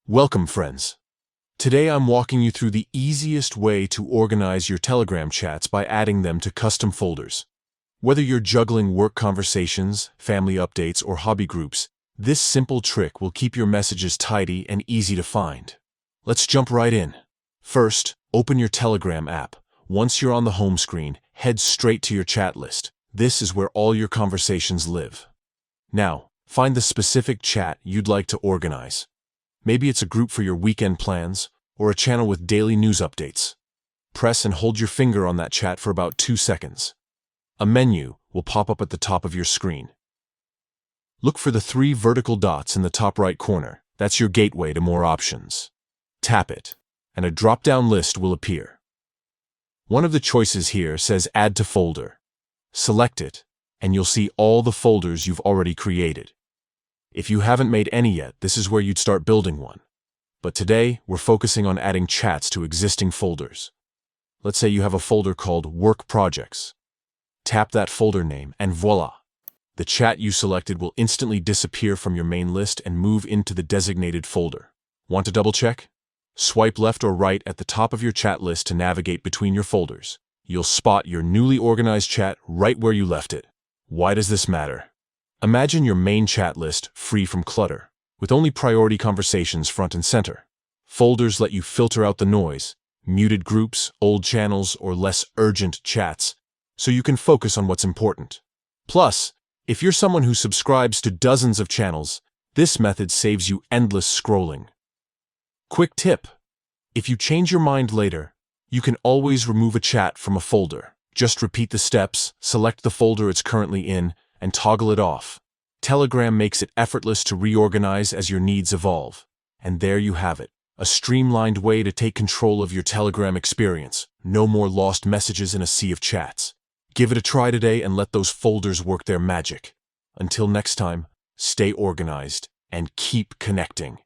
Welcome, friends. Today I'm walking you through the easiest way to organize your Telegram chats by adding them to custom folders. Whether you're juggling work conversations, family updates, or hobby groups, this simple trick will keep your messages tidy and easy to find. Let's jump right in. First, open your Telegram app. Once you're on the home screen, head straight to your chat list. This is where all your conversations live. Now, find the specific chat you'd like to organize. Maybe it's a group for your weekend plans, or a channel with daily news updates. Press and hold your finger on that chat for about 2 seconds. A menu will pop up at the top of your screen. Look for the 3 vertical dots in the top right corner. That's your gateway to more options. Tap it, and a drop-down list will appear. One of the choices here says Add to Folder. Select it, and you'll see all the folders you've already created. If you haven't made any yet, this is where you'd start building one. But today, we're focusing on adding chats to existing folders. Let's say you have a folder called Work Projects. Tap that folder name, and voila! The chat you selected will instantly disappear from your main list and move into the designated folder. Want to double-check? Swipe left or right at the top of your chat list to navigate between your folders. You'll spot your newly organized chat right where you left it. Why does this matter? Imagine your main chat list free from clutter, with only priority conversations front and center. Folders let you filter out the noise, muted groups, old channels, or less urgent chats, so you can focus on what's important. Plus, if you're someone who subscribes to dozens of channels, this method saves you endless scrolling. Quick tip: if you change your mind later, you can always remove a chat from a folder. Just repeat the steps, select the folder it's currently in, and toggle it off. Telegram makes it effortless to reorganize as your needs evolve. And there you have it, a streamlined way to take control of your Telegram experience. No more lost messages in a sea of chats. Give it a try today and let those folders work their magic. Until next time, stay organized and keep connecting.